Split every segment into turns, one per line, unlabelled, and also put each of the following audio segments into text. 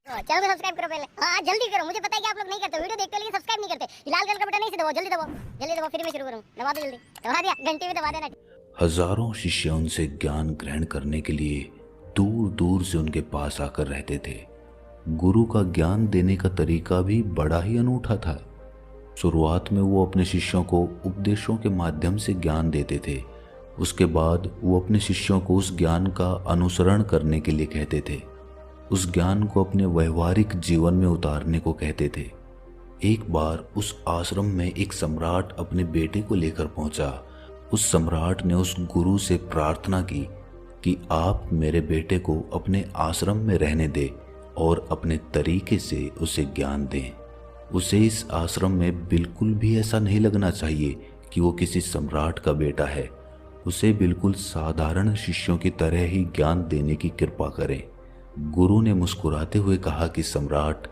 Channel को subscribe करो पहले। हाँ जल्दी करो, मुझे पता है कि आप लोग नहीं करते, वीडियो देखते हो लेकिन सब्सक्राइब नहीं करते। ये लाल कलर का बटन नहीं से दबाओ, जल्दी दबाओ, जल्दी दबाओ, फिर मैं शुरू करूँ। दबा दो जल्दी, दबा दिया, घंटी भी दबा देना।
हजारों शिष्य उनसे ज्ञान ग्रहण करने के लिए दूर दूर से उनके पास आकर रहते थे। गुरु का ज्ञान देने का तरीका भी बड़ा ही अनूठा था। शुरुआत में वो अपने शिष्यों को उपदेशों के माध्यम से ज्ञान देते थे। उसके बाद वो अपने शिष्यों को उस ज्ञान का अनुसरण करने के लिए कहते थे, उस ज्ञान को अपने व्यवहारिक जीवन में उतारने को कहते थे। एक बार उस आश्रम में एक सम्राट अपने बेटे को लेकर पहुंचा। उस सम्राट ने उस गुरु से प्रार्थना की कि आप मेरे बेटे को अपने आश्रम में रहने दें और अपने तरीके से उसे ज्ञान दें। उसे इस आश्रम में बिल्कुल भी ऐसा नहीं लगना चाहिए कि वो किसी सम्राट का बेटा है। उसे बिल्कुल साधारण शिष्यों की तरह ही ज्ञान देने की कृपा करें। गुरु ने मुस्कुराते हुए कहा कि सम्राट,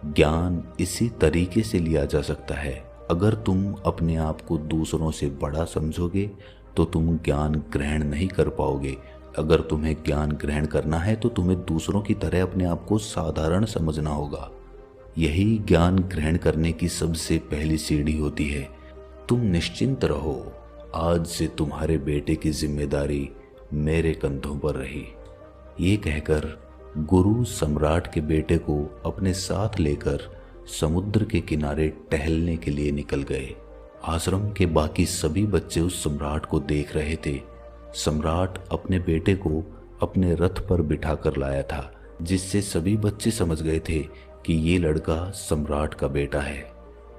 ज्ञान इसी तरीके से लिया जा सकता है। अगर तुम अपने आप को दूसरों से बड़ा समझोगे तो तुम ज्ञान ग्रहण नहीं कर पाओगे। अगर तुम्हें ज्ञान ग्रहण करना है तो तुम्हें दूसरों की तरह अपने आप को साधारण समझना होगा। यही ज्ञान ग्रहण करने की सबसे पहली सीढ़ी होती है। तुम निश्चिंत रहो, आज से तुम्हारे बेटे की जिम्मेदारी मेरे कंधों पर रही। ये कहकर गुरु सम्राट के बेटे को अपने साथ लेकर समुद्र के किनारे टहलने के लिए निकल गए। आश्रम के बाकी सभी बच्चे उस सम्राट को देख रहे थे। सम्राट अपने बेटे को अपने रथ पर बिठा कर लाया था, जिससे सभी बच्चे समझ गए थे कि ये लड़का सम्राट का बेटा है।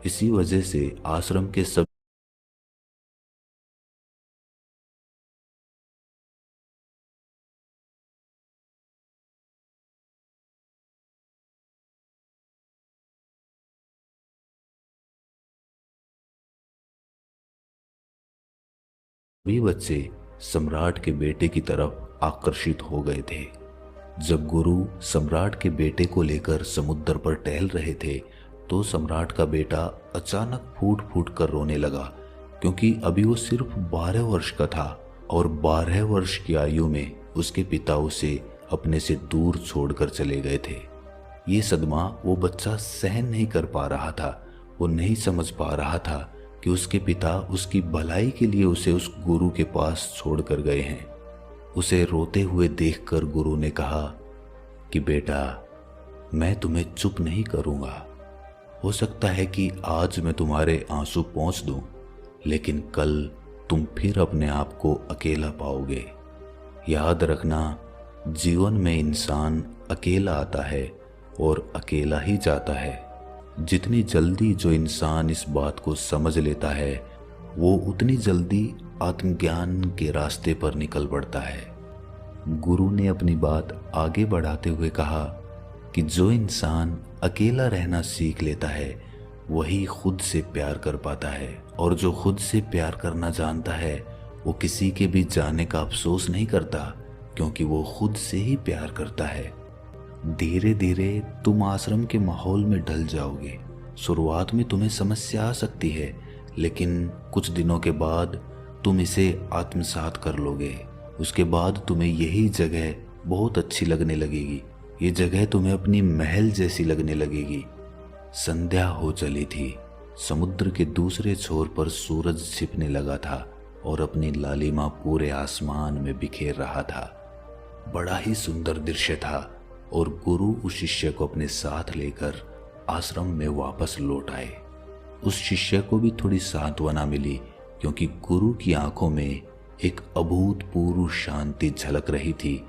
इसी वजह से आश्रम के सभी बच्चे सम्राट के बेटे की तरफ आकर्षित हो गए थे। जब गुरु सम्राट के बेटे को लेकर समुद्र पर टहल रहे थे तो सम्राट का बेटा अचानक फूट फूट कर रोने लगा, क्योंकि अभी वो सिर्फ 12 वर्ष का था और 12 वर्ष की आयु में उसके पिता उसे अपने से दूर छोड़कर चले गए थे। ये सदमा वो बच्चा सहन नहीं कर पा रहा था। वो नहीं समझ पा रहा था कि उसके पिता उसकी भलाई के लिए उसे उस गुरु के पास छोड़कर गए हैं। उसे रोते हुए देखकर गुरु ने कहा कि बेटा, मैं तुम्हें चुप नहीं करूंगा। हो सकता है कि आज मैं तुम्हारे आंसू पोंछ दूं, लेकिन कल तुम फिर अपने आप को अकेला पाओगे। याद रखना, जीवन में इंसान अकेला आता है और अकेला ही जाता है। जितनी जल्दी जो इंसान इस बात को समझ लेता है, वो उतनी जल्दी आत्मज्ञान के रास्ते पर निकल पड़ता है। गुरु ने अपनी बात आगे बढ़ाते हुए कहा कि जो इंसान अकेला रहना सीख लेता है वही खुद से प्यार कर पाता है, और जो खुद से प्यार करना जानता है वो किसी के भी जाने का अफसोस नहीं करता, क्योंकि वो खुद से ही प्यार करता है। धीरे धीरे तुम आश्रम के माहौल में ढल जाओगे। शुरुआत में तुम्हें समस्या आ सकती है, लेकिन कुछ दिनों के बाद तुम इसे आत्मसात कर लोगे। उसके बाद तुम्हें यही जगह बहुत अच्छी लगने लगेगी। ये जगह तुम्हें अपनी महल जैसी लगने लगेगी। संध्या हो चली थी। समुद्र के दूसरे छोर पर सूरज छिपने लगा था और अपनी लालिमा पूरे आसमान में बिखेर रहा था। बड़ा ही सुंदर दृश्य था और गुरु उस शिष्य को अपने साथ लेकर आश्रम में वापस लौट आए। उस शिष्य को भी थोड़ी सांत्वना मिली, क्योंकि गुरु की आंखों में एक अभूतपूर्व शांति झलक रही थी।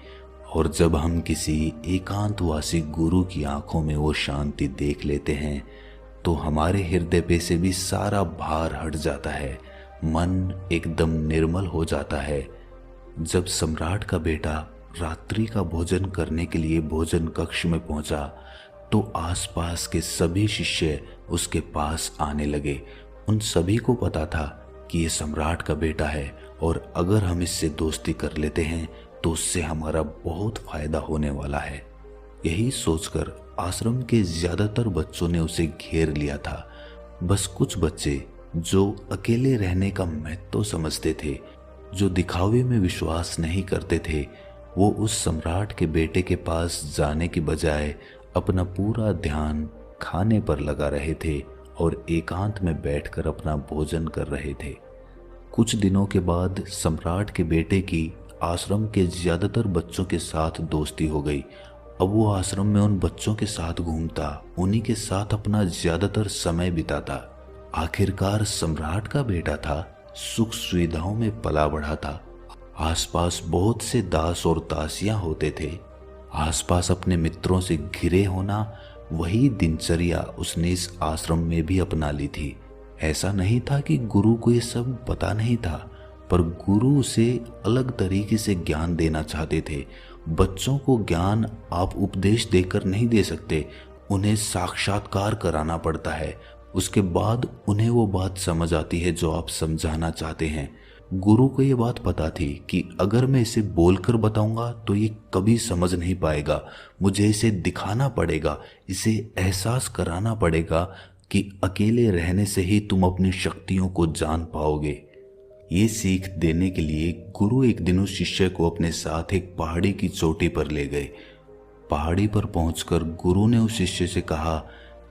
और जब हम किसी एकांतवासी गुरु की आंखों में वो शांति देख लेते हैं तो हमारे हृदय पे से भी सारा भार हट जाता है, मन एकदम निर्मल हो जाता है। जब सम्राट का बेटा रात्रि का भोजन करने के लिए भोजन कक्ष में पहुंचा तो आसपास के सभी शिष्य उसके पास आने लगे। उन सभी को पता था कि ये सम्राट का बेटा है और अगर हम इससे दोस्ती कर लेते हैं तो उससे हमारा बहुत फायदा होने वाला है। यही सोचकर आश्रम के ज्यादातर बच्चों ने उसे घेर लिया था। बस कुछ बच्चे जो अकेले रहने का महत्व समझते थे, जो दिखावे में विश्वास नहीं करते थे, वो उस सम्राट के बेटे के पास जाने की बजाय अपना पूरा ध्यान खाने पर लगा रहे थे और एकांत में बैठकर अपना भोजन कर रहे थे। कुछ दिनों के बाद सम्राट के बेटे की आश्रम के ज्यादातर बच्चों के साथ दोस्ती हो गई। अब वो आश्रम में उन बच्चों के साथ घूमता, उन्हीं के साथ अपना ज्यादातर समय बिताता। आखिरकार सम्राट का बेटा था, सुख सुविधाओं में पला बढ़ा था। आसपास बहुत से दास और दासियां होते थे। आसपास अपने मित्रों से घिरे होना, वही दिनचर्या उसने इस आश्रम में भी अपना ली थी। ऐसा नहीं था कि गुरु को ये सब पता नहीं था, पर गुरु उसे अलग तरीके से ज्ञान देना चाहते थे। बच्चों को ज्ञान आप उपदेश देकर नहीं दे सकते, उन्हें साक्षात्कार कराना पड़ता है। उसके बाद उन्हें वो बात समझ आती है जो आप समझाना चाहते हैं। गुरु को ये बात पता थी कि अगर मैं इसे बोलकर बताऊंगा तो ये कभी समझ नहीं पाएगा। मुझे इसे दिखाना पड़ेगा, इसे एहसास कराना पड़ेगा कि अकेले रहने से ही तुम अपनी शक्तियों को जान पाओगे। ये सीख देने के लिए गुरु एक दिन उस शिष्य को अपने साथ एक पहाड़ी की चोटी पर ले गए। पहाड़ी पर पहुंचकर गुरु ने उस शिष्य से कहा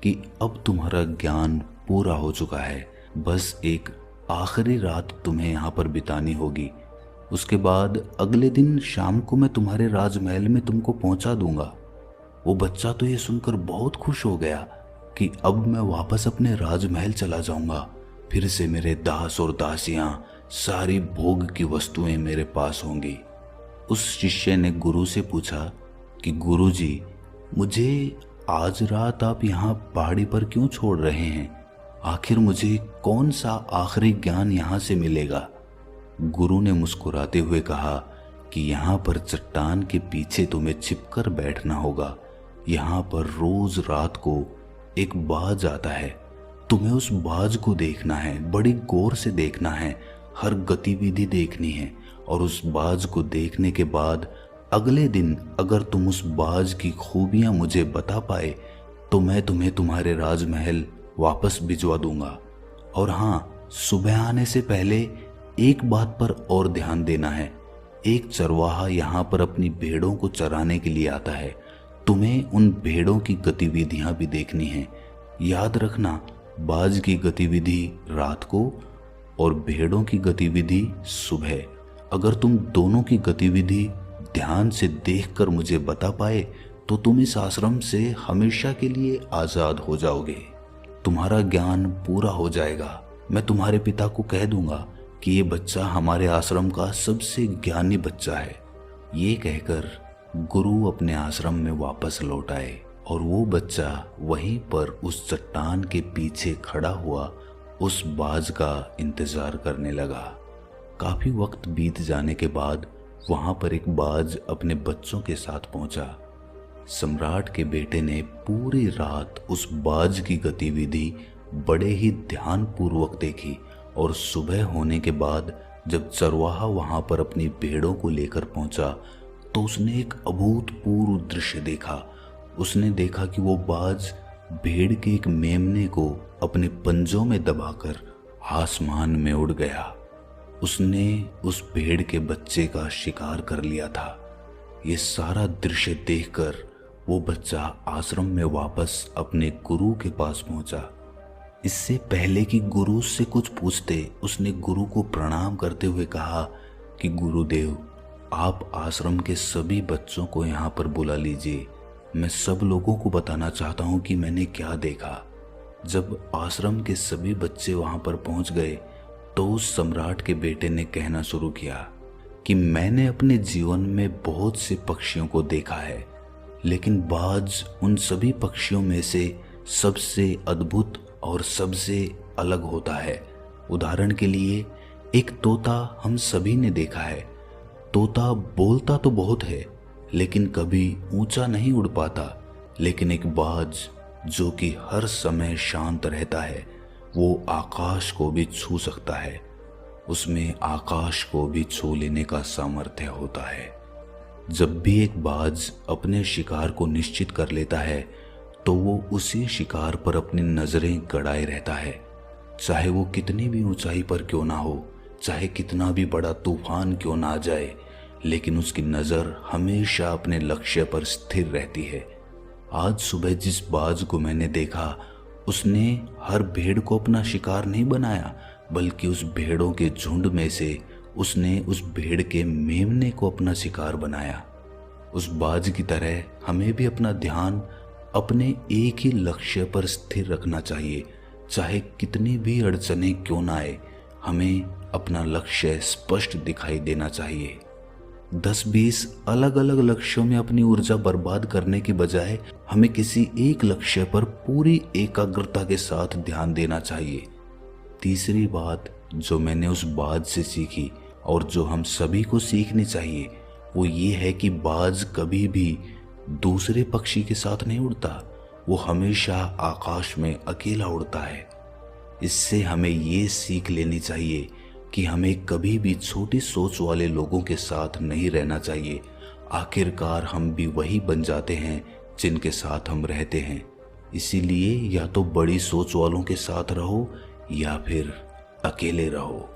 कि अब तुम्हारा ज्ञान पूरा हो चुका है, बस एक आखिरी रात तुम्हें यहाँ पर बितानी होगी। उसके बाद अगले दिन शाम को मैं तुम्हारे राजमहल में तुमको पहुंचा दूंगा। वो बच्चा तो ये सुनकर बहुत खुश हो गया कि अब मैं वापस अपने राजमहल चला जाऊंगा, फिर से मेरे दास और दासियां, सारी भोग की वस्तुएं मेरे पास होंगी। उस शिष्य ने गुरु से पूछा कि गुरुजी, मुझे आज रात आप यहाँ पहाड़ी पर क्यों छोड़ रहे हैं? आखिर मुझे कौन सा आखिरी ज्ञान यहाँ से मिलेगा? गुरु ने मुस्कुराते हुए कहा कि यहाँ पर चट्टान के पीछे तुम्हें छिपकर बैठना होगा। यहाँ पर रोज रात को एक बाज आता है, तुम्हें उस बाज को देखना है, बड़ी गौर से देखना है, हर गतिविधि देखनी है। और उस बाज को देखने के बाद अगले दिन अगर तुम उस बाज की खूबियां मुझे बता पाए तो मैं तुम्हें तुम्हारे राजमहल वापस भिजवा दूंगा। और हाँ, सुबह आने से पहले एक बात पर और ध्यान देना है। एक चरवाहा यहाँ पर अपनी भेड़ों को चराने के लिए आता है, तुम्हें उन भेड़ों की गतिविधियां भी देखनी है। याद रखना, बाज की गतिविधि रात को और भेड़ों की गतिविधि सुबह। अगर तुम दोनों की गतिविधि ध्यान से देखकर मुझे बता पाए तो तुम इस आश्रम से हमेशा के लिए आजाद हो जाओगे, तुम्हारा ज्ञान पूरा हो जाएगा। मैं तुम्हारे पिता को कह दूंगा कि ये बच्चा हमारे आश्रम का सबसे ज्ञानी बच्चा है। ये कहकर गुरु अपने आश्रम में वापस लौट आए और वो बच्चा वहीं पर उस चट्टान के पीछे खड़ा हुआ उस बाज का इंतजार करने लगा। काफी वक्त बीत जाने के बाद वहां पर एक बाज अपने बच्चों के साथ पहुंचा। सम्राट के बेटे ने पूरी रात उस बाज की गतिविधि बड़े ही ध्यानपूर्वक देखी और सुबह होने के बाद जब चरवाहा वहां पर अपनी भेड़ों को लेकर पहुंचा तो उसने एक अभूतपूर्व दृश्य देखा। उसने देखा कि वो बाज भेड़ के एक मेमने को अपने पंजों में दबाकर आसमान में उड़ गया। उसने उस भेड़ के बच्चे का शिकार कर लिया था। ये सारा दृश्य देखकर वो बच्चा आश्रम में वापस अपने गुरु के पास पहुंचा। इससे पहले कि गुरु उससे कुछ पूछते, उसने गुरु को प्रणाम करते हुए कहा कि गुरुदेव, आप आश्रम के सभी बच्चों को यहाँ पर बुला लीजिए। मैं सब लोगों को बताना चाहता हूँ कि मैंने क्या देखा। जब आश्रम के सभी बच्चे वहां पर पहुंच गए तो उस सम्राट के बेटे ने कहना शुरू किया कि मैंने अपने जीवन में बहुत से पक्षियों को देखा है, लेकिन बाज उन सभी पक्षियों में से सबसे अद्भुत और सबसे अलग होता है। उदाहरण के लिए एक तोता हम सभी ने देखा है। तोता बोलता तो बहुत है लेकिन कभी ऊंचा नहीं उड़ पाता, लेकिन एक बाज जो कि हर समय शांत रहता है, वो आकाश को भी छू सकता है। उसमें आकाश को भी छू लेने का सामर्थ्य होता है। जब भी एक बाज अपने शिकार को निश्चित कर लेता है तो वो उसी शिकार पर अपनी नजरें गड़ाए रहता है, चाहे वो कितनी भी ऊंचाई पर क्यों ना हो, चाहे कितना भी बड़ा तूफान क्यों ना आ जाए, लेकिन उसकी नजर हमेशा अपने लक्ष्य पर स्थिर रहती है। आज सुबह जिस बाज को मैंने देखा उसने हर भेड़ को अपना शिकार नहीं बनाया, बल्कि उस भेड़ों के झुंड में से उसने उस भेड़ के मेमने को अपना शिकार बनाया। उस बाज की तरह हमें भी अपना ध्यान अपने एक ही लक्ष्य पर स्थिर रखना चाहिए। चाहे कितनी भी अड़चने क्यों ना आए, हमें अपना लक्ष्य स्पष्ट दिखाई देना चाहिए। 10-20 अलग अलग लक्ष्यों में अपनी ऊर्जा बर्बाद करने की बजाय हमें किसी एक लक्ष्य पर पूरी एकाग्रता के साथ ध्यान देना चाहिए। तीसरी बात जो मैंने उस बाज से सीखी और जो हम सभी को सीखनी चाहिए वो ये है कि बाज कभी भी दूसरे पक्षी के साथ नहीं उड़ता, वो हमेशा आकाश में अकेला उड़ता है। इससे हमें ये सीख लेनी चाहिए कि हमें कभी भी छोटी सोच वाले लोगों के साथ नहीं रहना चाहिए। आखिरकार हम भी वही बन जाते हैं जिनके साथ हम रहते हैं। इसीलिए या तो बड़ी सोच वालों के साथ रहो या फिर अकेले रहो,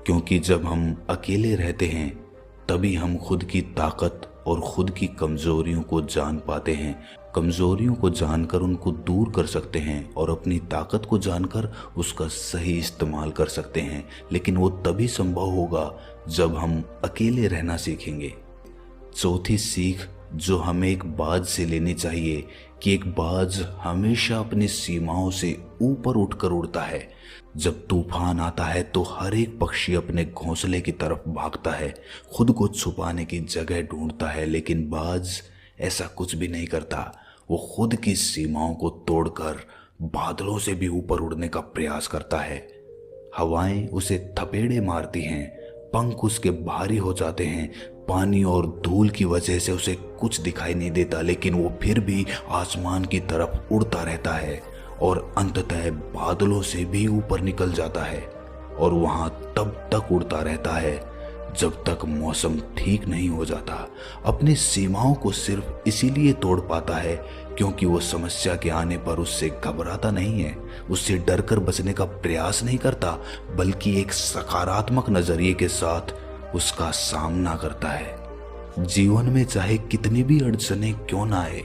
क्योंकि जब हम अकेले रहते हैं तभी हम खुद की ताकत और खुद की कमजोरियों को जान पाते हैं। कमजोरियों को जानकर उनको दूर कर सकते हैं और अपनी ताकत को जानकर उसका सही इस्तेमाल कर सकते हैं। लेकिन वो तभी संभव होगा जब हम अकेले रहना सीखेंगे। चौथी सीख जो हमें एक बाज से लेनी चाहिए कि एक बाज हमेशा अपनी सीमाओं से ऊपर उठकर उड़ता है। जब तूफान आता है तो हर एक पक्षी अपने घोंसले की तरफ भागता है, खुद को छुपाने की जगह ढूंढता है, लेकिन बाज ऐसा कुछ भी नहीं करता। वो खुद की सीमाओं को तोड़कर बादलों से भी ऊपर उड़ने का प्रयास करता है। हवाएं उसे थपेड़े मारती हैं, पंख उसके भारी हो जाते हैं, पानी और धूल की वजह से उसे कुछ दिखाई नहीं देता, लेकिन वो फिर भी आसमान की तरफ उड़ता रहता है और अंततः बादलों से भी ऊपर निकल जाता है और वहां तब तक उड़ता रहता है जब तक मौसम ठीक नहीं हो जाता। अपनी सीमाओं को सिर्फ इसीलिए तोड़ पाता है क्योंकि वो समस्या के आने पर उससे घबराता नहीं है, उससे डरकर बचने का प्रयास नहीं करता, बल्कि एक सकारात्मक नजरिए के साथ उसका सामना करता है। जीवन में चाहे कितनी भी अड़चनें क्यों ना आए,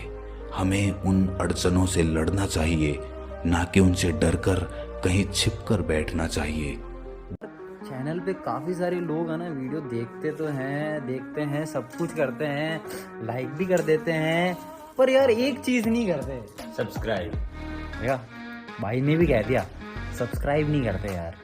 हमें उन अड़चनों से लड़ना चाहिए, ना कि उनसे डरकर कहीं छिपकर बैठना चाहिए।
चैनल पे काफ़ी सारे लोग हैं ना, वीडियो देखते हैं सब कुछ करते हैं, लाइक भी कर देते हैं, पर यार एक चीज़ नहीं करते,
सब्सक्राइब।
देखा भाई ने भी कह दिया, सब्सक्राइब नहीं करते यार।